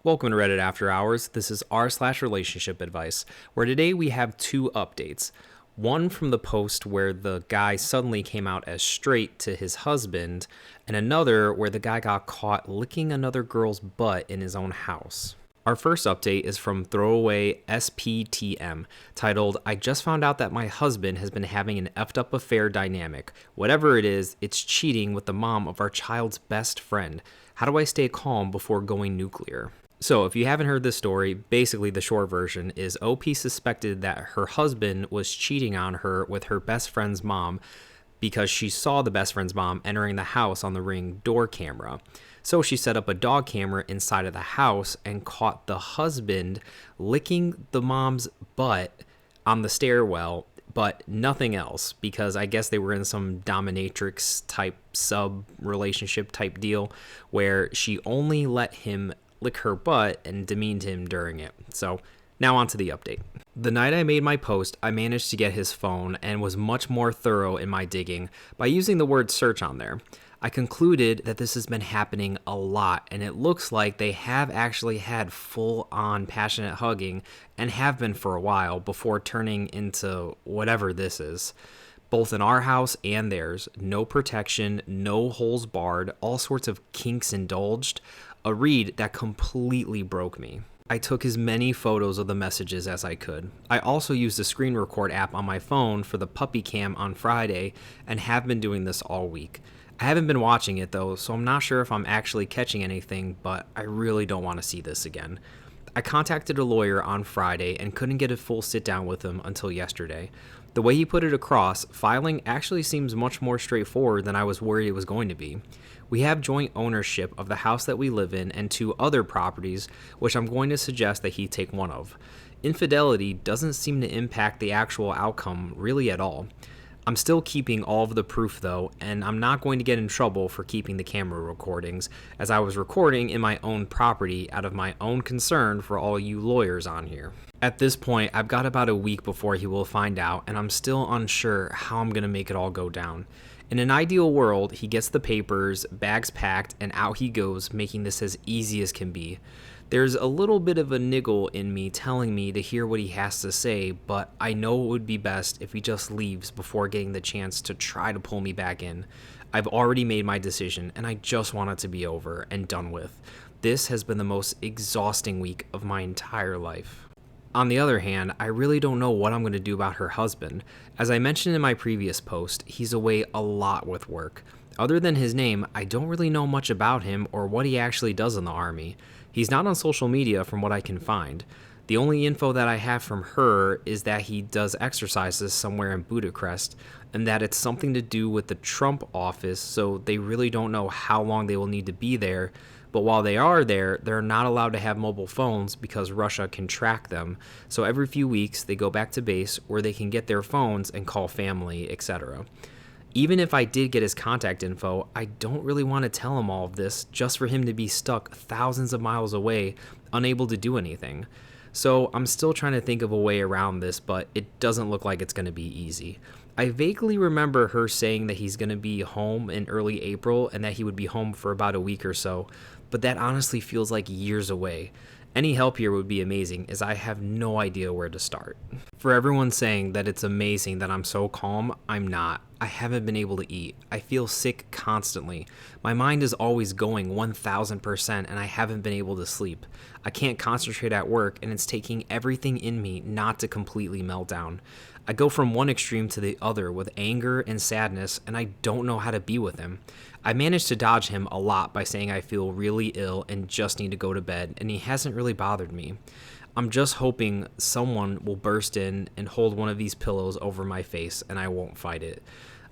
Welcome to Reddit After Hours. This is r/relationship advice, where today we have two updates. One from the post where the guy suddenly came out as straight to his husband, and another where the guy got caught licking another girl's butt in his own house. Our first update is from Throwaway SPTM, titled, I just found out that my husband has been having an effed up affair dynamic. Whatever it is, it's cheating with the mom of our child's best friend. How do I stay calm before going nuclear? So, if you haven't heard this story, basically the short version is OP suspected that her husband was cheating on her with her best friend's mom because she saw the best friend's mom entering the house on the Ring door camera. So she set up a dog camera inside of the house and caught the husband licking the mom's butt on the stairwell, but nothing else, because I guess they were in some dominatrix type sub relationship type deal where she only let him lick her butt and demeaned him during it. So now on to the update. The night I made my post, I managed to get his phone and was much more thorough in my digging by using the word search on there. I concluded that this has been happening a lot, and it looks like they have actually had full-on passionate hugging and have been for a while before turning into whatever this is. Both in our house and theirs, no protection, no holes barred, all sorts of kinks indulged, a read that completely broke me. I took as many photos of the messages as I could. I also used the screen record app on my phone for the puppy cam on Friday and have been doing this all week. I haven't been watching it though, so I'm not sure if I'm actually catching anything, but I really don't want to see this again. I contacted a lawyer on Friday and couldn't get a full sit down with him until yesterday. The way he put it across, filing actually seems much more straightforward than I was worried it was going to be. We have joint ownership of the house that we live in and two other properties, which I'm going to suggest that he take one of. Infidelity doesn't seem to impact the actual outcome really at all. I'm still keeping all of the proof though, and I'm not going to get in trouble for keeping the camera recordings, as I was recording in my own property out of my own concern for all you lawyers on here. At this point, I've got about a week before he will find out, and I'm still unsure how I'm going to make it all go down. In an ideal world, he gets the papers, bags packed, and out he goes, making this as easy as can be. There's a little bit of a niggle in me telling me to hear what he has to say, but I know it would be best if he just leaves before getting the chance to try to pull me back in. I've already made my decision, and I just want it to be over and done with. This has been the most exhausting week of my entire life. On the other hand, I really don't know what I'm going to do about her husband. As I mentioned in my previous post, he's away a lot with work. Other than his name, I don't really know much about him or what he actually does in the army. He's not on social media from what I can find. The only info that I have from her is that he does exercises somewhere in Budapest and that it's something to do with the Trump office, so they really don't know how long they will need to be there. But while they are there, they're not allowed to have mobile phones because Russia can track them. So every few weeks, they go back to base where they can get their phones and call family, etc. Even if I did get his contact info, I don't really want to tell him all of this just for him to be stuck thousands of miles away, unable to do anything. So I'm still trying to think of a way around this, but it doesn't look like it's going to be easy. I vaguely remember her saying that he's going to be home in early April and that he would be home for about a week or so, but that honestly feels like years away. Any help here would be amazing, as I have no idea where to start. For everyone saying that it's amazing that I'm so calm, I'm not. I haven't been able to eat. I feel sick constantly. My mind is always going 1000% and I haven't been able to sleep. I can't concentrate at work and it's taking everything in me not to completely melt down. I go from one extreme to the other with anger and sadness, and I don't know how to be with him. I managed to dodge him a lot by saying I feel really ill and just need to go to bed, and he hasn't really bothered me. I'm just hoping someone will burst in and hold one of these pillows over my face and I won't fight it.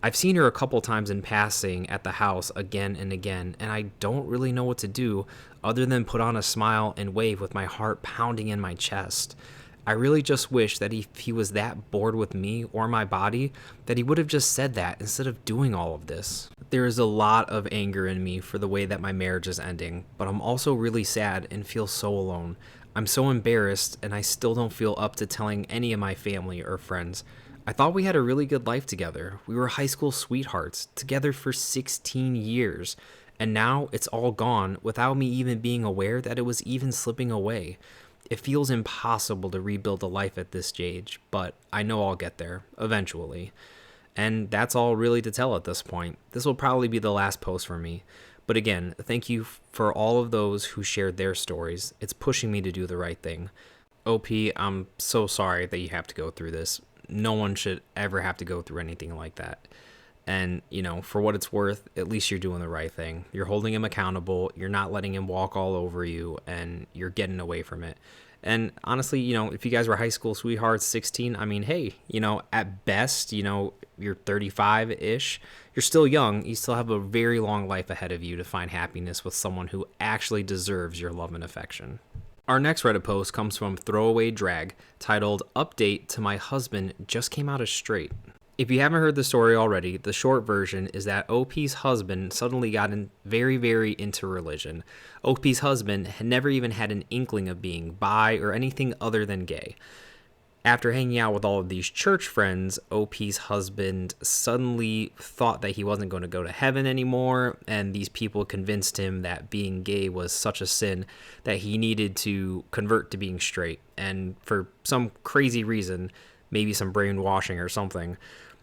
I've seen her a couple times in passing at the house again and again, and I don't really know what to do other than put on a smile and wave with my heart pounding in my chest. I really just wish that if he was that bored with me or my body, that he would have just said that instead of doing all of this. There is a lot of anger in me for the way that my marriage is ending, but I'm also really sad and feel so alone. I'm so embarrassed, and I still don't feel up to telling any of my family or friends. I thought we had a really good life together. We were high school sweethearts, together for 16 years. And now it's all gone without me even being aware that it was even slipping away. It feels impossible to rebuild a life at this stage, but I know I'll get there eventually. And that's all really to tell at this point. This will probably be the last post for me. But again, thank you for all of those who shared their stories. It's pushing me to do the right thing. OP, I'm so sorry that you have to go through this. No one should ever have to go through anything like that. And, for what it's worth, at least you're doing the right thing. You're holding him accountable. You're not letting him walk all over you, and you're getting away from it. And honestly, if you guys were high school sweethearts, 16, I mean, hey, at best, you're 35-ish. You're still young. You still have a very long life ahead of you to find happiness with someone who actually deserves your love and affection. Our next Reddit post comes from Throwaway Drag, titled, "Update to my husband just came out as straight." If you haven't heard the story already, the short version is that OP's husband suddenly got very, very into religion. OP's husband had never even had an inkling of being bi or anything other than gay. After hanging out with all of these church friends, OP's husband suddenly thought that he wasn't going to go to heaven anymore, and these people convinced him that being gay was such a sin that he needed to convert to being straight. And for some crazy reason, maybe some brainwashing or something,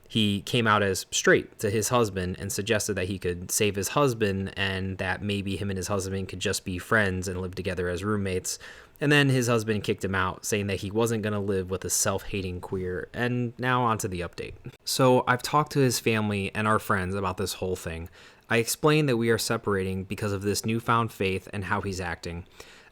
he came out as straight to his husband and suggested that he could save his husband and that maybe him and his husband could just be friends and live together as roommates. And then his husband kicked him out, saying that he wasn't going to live with a self-hating queer. And now on to the update. So I've talked to his family and our friends about this whole thing. I explained that we are separating because of this newfound faith and how he's acting.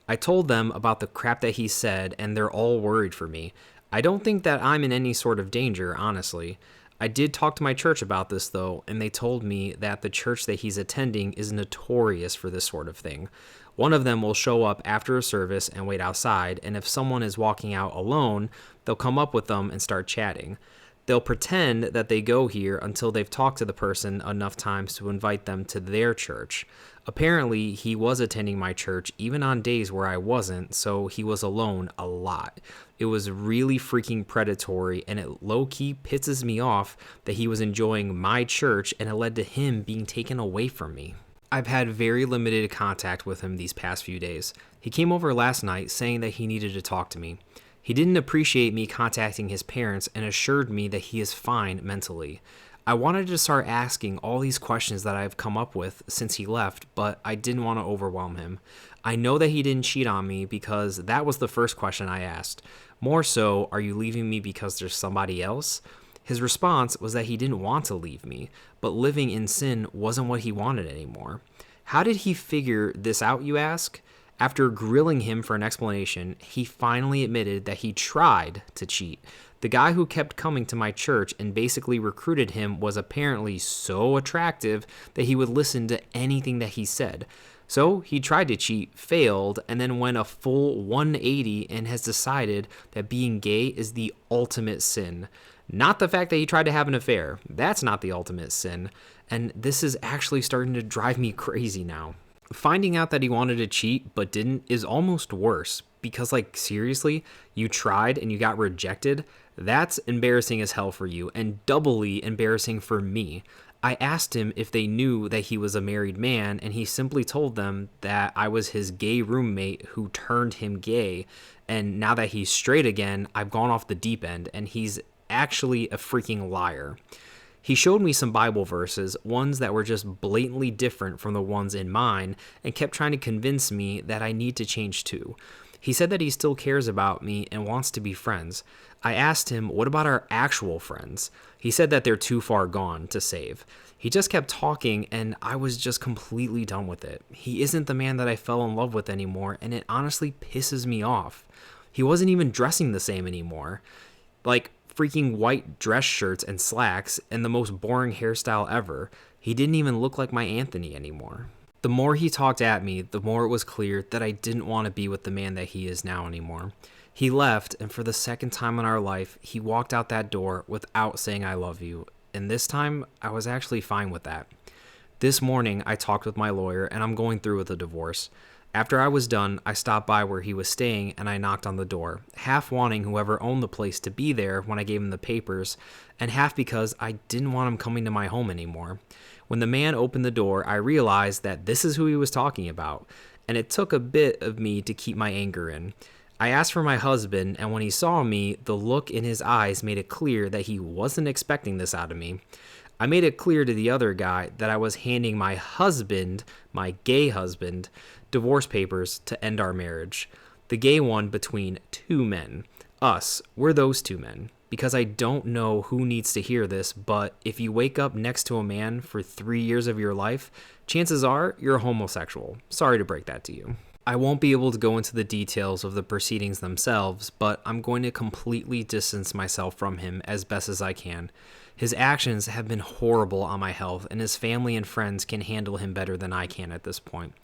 I told them about the crap that he said, and they're all worried for me. I don't think that I'm in any sort of danger, honestly. I did talk to my church about this, though, and they told me that the church that he's attending is notorious for this sort of thing. One of them will show up after a service and wait outside, and if someone is walking out alone, they'll come up with them and start chatting. They'll pretend that they go here until they've talked to the person enough times to invite them to their church. Apparently, he was attending my church even on days where I wasn't, so he was alone a lot. It was really freaking predatory, and it low-key pisses me off that he was enjoying my church and it led to him being taken away from me. I've had very limited contact with him these past few days. He came over last night saying that he needed to talk to me. He didn't appreciate me contacting his parents and assured me that he is fine mentally. I wanted to start asking all these questions that I've come up with since he left, but I didn't want to overwhelm him. I know that he didn't cheat on me because that was the first question I asked. More so, are you leaving me because there's somebody else? His response was that he didn't want to leave me, but living in sin wasn't what he wanted anymore. How did he figure this out, you ask? After grilling him for an explanation, he finally admitted that he tried to cheat. The guy who kept coming to my church and basically recruited him was apparently so attractive that he would listen to anything that he said. So he tried to cheat, failed, and then went a full 180 and has decided that being gay is the ultimate sin. Not the fact that he tried to have an affair. That's not the ultimate sin. And this is actually starting to drive me crazy now. Finding out that he wanted to cheat but didn't is almost worse because, seriously, you tried and you got rejected? That's embarrassing as hell for you and doubly embarrassing for me. I asked him if they knew that he was a married man, and he simply told them that I was his gay roommate who turned him gay, and now that he's straight again, I've gone off the deep end, and he's actually a freaking liar. He showed me some Bible verses, ones that were just blatantly different from the ones in mine, and kept trying to convince me that I need to change too. He said that he still cares about me and wants to be friends. I asked him, what about our actual friends? He said that they're too far gone to save. He just kept talking, and I was just completely done with it. He isn't the man that I fell in love with anymore, and it honestly pisses me off. He wasn't even dressing the same anymore. Freaking white dress shirts and slacks and the most boring hairstyle ever. He didn't even look like my Anthony anymore. The more he talked at me, the more it was clear that I didn't want to be with the man that he is now anymore. He left, and for the second time in our life, he walked out that door without saying I love you. And this time, I was actually fine with that. This morning, I talked with my lawyer, and I'm going through with a divorce. After I was done, I stopped by where he was staying and I knocked on the door, half wanting whoever owned the place to be there when I gave him the papers, and half because I didn't want him coming to my home anymore. When the man opened the door, I realized that this is who he was talking about, and it took a bit of me to keep my anger in. I asked for my husband, and when he saw me, the look in his eyes made it clear that he wasn't expecting this out of me. I made it clear to the other guy that I was handing my husband, my gay husband, divorce papers to end our marriage. The gay one between two men. Us, we're those two men. Because I don't know who needs to hear this, but if you wake up next to a man for 3 years of your life, chances are you're homosexual. Sorry to break that to you. I won't be able to go into the details of the proceedings themselves, but I'm going to completely distance myself from him as best as I can. His actions have been horrible on my health, and his family and friends can handle him better than I can at this point.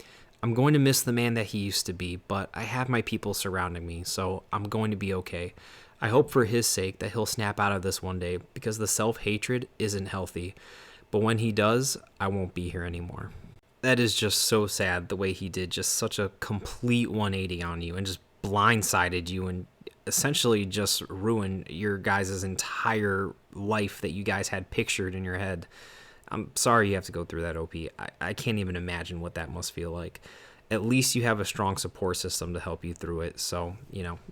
I'm going to miss the man that he used to be, but I have my people surrounding me, so I'm going to be okay. I hope for his sake that he'll snap out of this one day, because the self-hatred isn't healthy. But when he does, I won't be here anymore. That is just so sad, the way he did just such a complete 180 on you and just blindsided you and essentially just ruined your guys' entire life that you guys had pictured in your head. I'm sorry you have to go through that, OP. I can't even imagine what that must feel like. At least you have a strong support system to help you through it. So,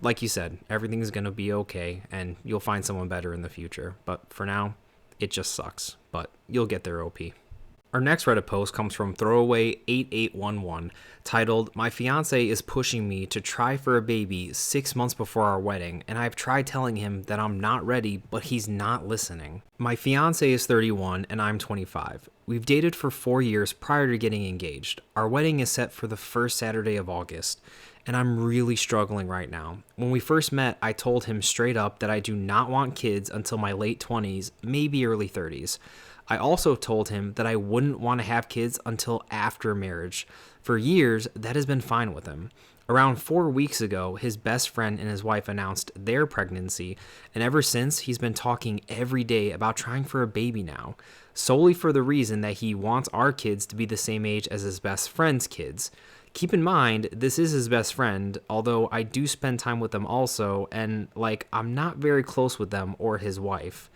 like you said, everything's going to be okay and you'll find someone better in the future. But for now, it just sucks. But you'll get there, OP. Our next Reddit post comes from Throwaway8811, titled, "My fiance is pushing me to try for a baby 6 months before our wedding, and I've tried telling him that I'm not ready, but he's not listening. My fiance is 31 and I'm 25. We've dated for 4 years prior to getting engaged. Our wedding is set for the first Saturday of August, and I'm really struggling right now. When we first met, I told him straight up that I do not want kids until my late 20s, maybe early 30s. I also told him that I wouldn't want to have kids until after marriage. For years, that has been fine with him. Around 4 weeks ago, his best friend and his wife announced their pregnancy, and ever since, he's been talking every day about trying for a baby now, solely for the reason that he wants our kids to be the same age as his best friend's kids. Keep in mind, this is his best friend, although I do spend time with them also, and I'm not very close with them or his wife.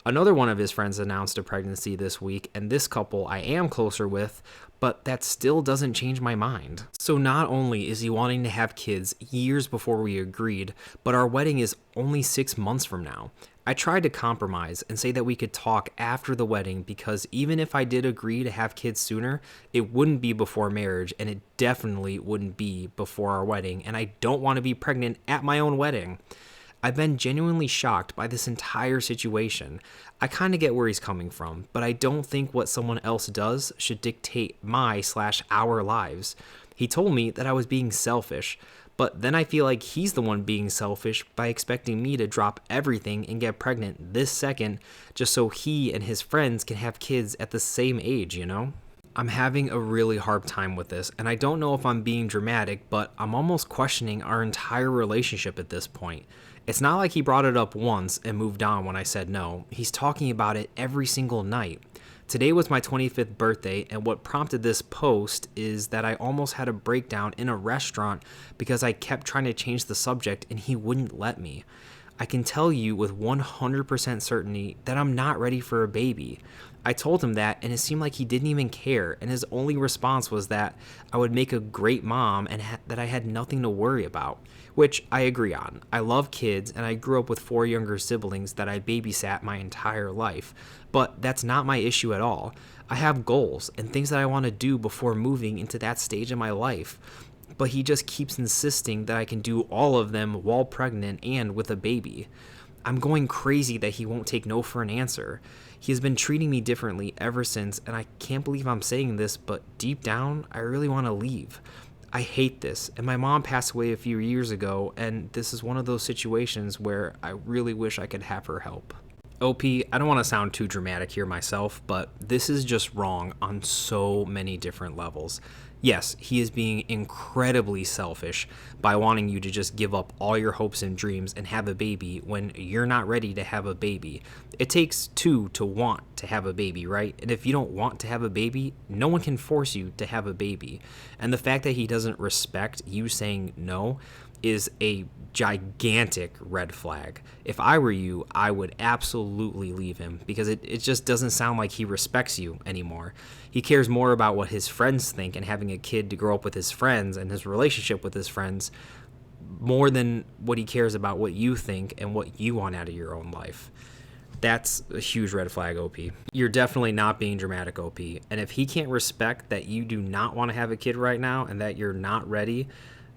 Another one of his friends announced a pregnancy this week, and this couple I am closer with, but that still doesn't change my mind. So not only is he wanting to have kids years before we agreed, but our wedding is only 6 months from now. I tried to compromise and say that we could talk after the wedding, because even if I did agree to have kids sooner, it wouldn't be before marriage, and it definitely wouldn't be before our wedding, and I don't want to be pregnant at my own wedding. I've been genuinely shocked by this entire situation. I kind of get where he's coming from, but I don't think what someone else does should dictate my/our lives. He told me that I was being selfish, but then I feel like he's the one being selfish by expecting me to drop everything and get pregnant this second just so he and his friends can have kids at the same age, I'm having a really hard time with this, and I don't know if I'm being dramatic, but I'm almost questioning our entire relationship at this point. It's not like he brought it up once and moved on when I said no. He's talking about it every single night. Today was my 25th birthday, and what prompted this post is that I almost had a breakdown in a restaurant because I kept trying to change the subject and he wouldn't let me. I can tell you with 100% certainty that I'm not ready for a baby. I told him that, and it seemed like he didn't even care, and his only response was that I would make a great mom and that I had nothing to worry about, which I agree on. I love kids, and I grew up with 4 younger siblings that I babysat my entire life, but that's not my issue at all. I have goals and things that I want to do before moving into that stage of my life, but he just keeps insisting that I can do all of them while pregnant and with a baby. I'm going crazy that he won't take no for an answer. He has been treating me differently ever since, and I can't believe I'm saying this, but deep down, I really want to leave. I hate this, and my mom passed away a few years ago, and this is one of those situations where I really wish I could have her help. OP, I don't want to sound too dramatic here myself, but this is just wrong on so many different levels. Yes, he is being incredibly selfish by wanting you to just give up all your hopes and dreams and have a baby when you're not ready to have a baby. It takes two to want to have a baby, right? And if you don't want to have a baby, no one can force you to have a baby. And the fact that he doesn't respect you saying no is a gigantic red flag. If I were you, I would absolutely leave him, because it just doesn't sound like he respects you anymore. He cares more about what his friends think and having a kid to grow up with his friends and his relationship with his friends more than what he cares about what you think and what you want out of your own life. That's a huge red flag, OP. You're definitely not being dramatic, OP. And if he can't respect that you do not want to have a kid right now and that you're not ready,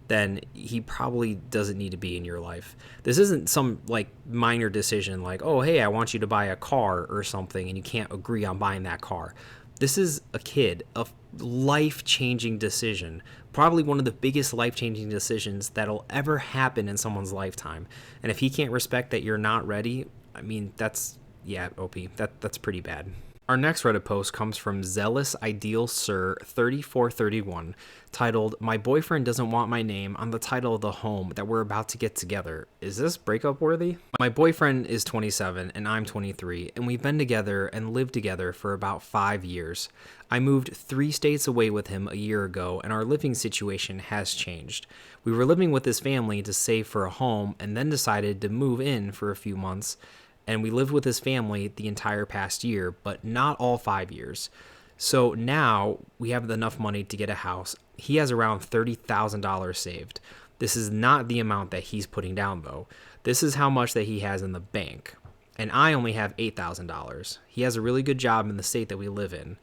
then he probably doesn't need to be in your life. This isn't some like minor decision like, oh, hey, I want you to buy a car or something and you can't agree on buying that car. This is a kid, a life-changing decision, probably one of the biggest life-changing decisions that'll ever happen in someone's lifetime. And if he can't respect that you're not ready, I mean, OP, that's pretty bad. Our next Reddit post comes from Zealous Ideal Sir 3431, titled, "My boyfriend doesn't want my name on the title of the home that we're about to get together. Is this breakup worthy?" My boyfriend is 27 and I'm 23, and we've been together and lived together for about 5 years. I moved 3 states away with him a year ago, and our living situation has changed. We were living with his family to save for a home and then decided to move in for a few months, and we lived with his family the entire past year, but not all 5 years. So now we have enough money to get a house. He has around $30,000 saved. This is not the amount that he's putting down, though. This is how much that he has in the bank. And I only have $8,000. He has a really good job in the state that we live in.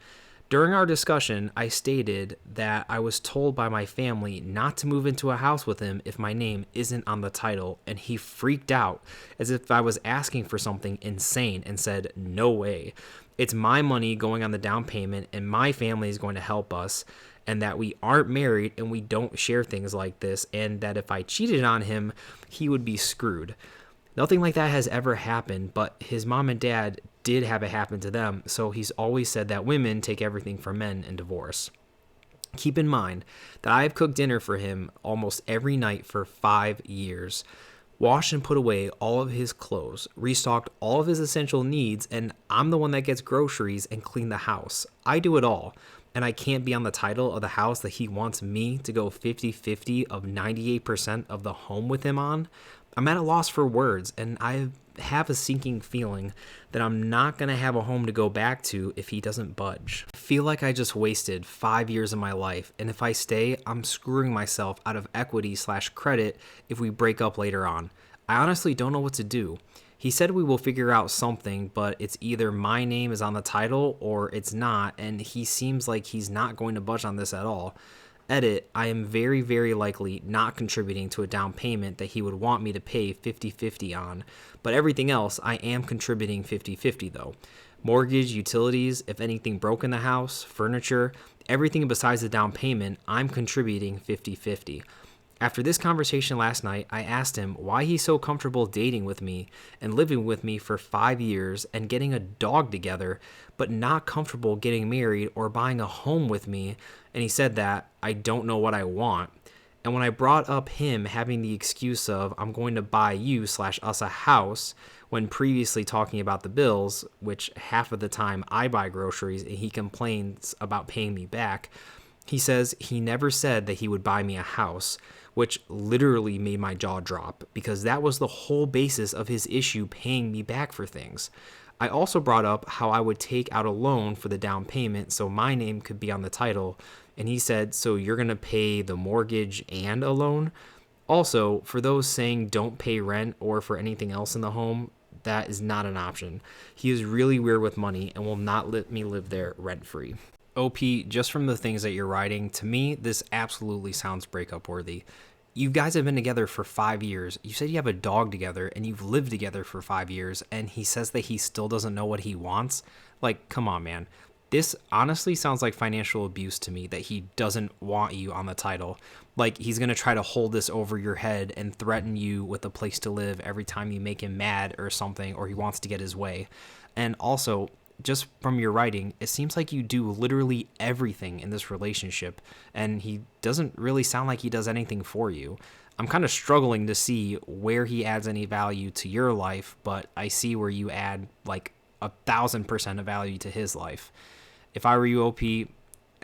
During our discussion, I stated that I was told by my family not to move into a house with him if my name isn't on the title, and he freaked out as if I was asking for something insane and said, "No way. It's my money going on the down payment, and my family is going to help us, and that we aren't married and we don't share things like this, and that if I cheated on him, he would be screwed." Nothing like that has ever happened, but his mom and dad did have it happen to them, so he's always said that women take everything from men in divorce. Keep in mind that I have cooked dinner for him almost every night for 5 years, washed and put away all of his clothes, restocked all of his essential needs, and I'm the one that gets groceries and clean the house. I do it all, and I can't be on the title of the house that he wants me to go 50-50 of 98% of the home with him on. I'm at a loss for words, and I have a sinking feeling that I'm not going to have a home to go back to if he doesn't budge. I feel like I just wasted 5 years of my life, and if I stay, I'm screwing myself out of equity/credit if we break up later on. I honestly don't know what to do. He said we will figure out something, but it's either my name is on the title or it's not, and he seems like he's not going to budge on this at all. Edit, I am very, very likely not contributing to a down payment that he would want me to pay 50-50 on, but everything else I am contributing 50-50 though. Mortgage, utilities, if anything broke in the house, furniture, everything besides the down payment, I'm contributing 50-50. After this conversation last night, I asked him why he's so comfortable dating with me and living with me for 5 years and getting a dog together, but not comfortable getting married or buying a home with me, and he said that I don't know what I want. And when I brought up him having the excuse of I'm going to buy you/us a house, when previously talking about the bills, which half of the time I buy groceries and he complains about paying me back, he says he never said that he would buy me a house, which literally made my jaw drop because that was the whole basis of his issue paying me back for things. I also brought up how I would take out a loan for the down payment so my name could be on the title, and he said, "So you're going to pay the mortgage and a loan?" Also, for those saying don't pay rent or for anything else in the home, that is not an option. He is really weird with money and will not let me live there rent-free. OP, just from the things that you're writing, to me, this absolutely sounds breakup worthy. You guys have been together for 5 years. You said you have a dog together and you've lived together for 5 years, and he says that he still doesn't know what he wants. Like, come on, man. This honestly sounds like financial abuse to me, that he doesn't want you on the title. Like, he's going to try to hold this over your head and threaten you with a place to live every time you make him mad or something, or he wants to get his way. And also, just from your writing, it seems like you do literally everything in this relationship, and he doesn't really sound like he does anything for you. I'm kind of struggling to see where he adds any value to your life, but I see where you add like 1,000% of value to his life. If I were you, OP,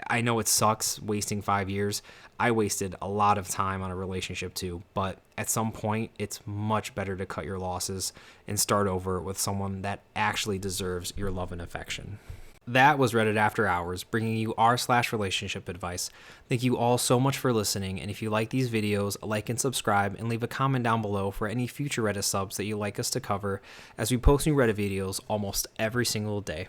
I know it sucks wasting 5 years. I wasted a lot of time on a relationship too, but at some point, it's much better to cut your losses and start over with someone that actually deserves your love and affection. That was Reddit After Hours, bringing you r/relationship advice. Thank you all so much for listening, and if you like these videos, like and subscribe, and leave a comment down below for any future Reddit subs that you'd like us to cover, as we post new Reddit videos almost every single day.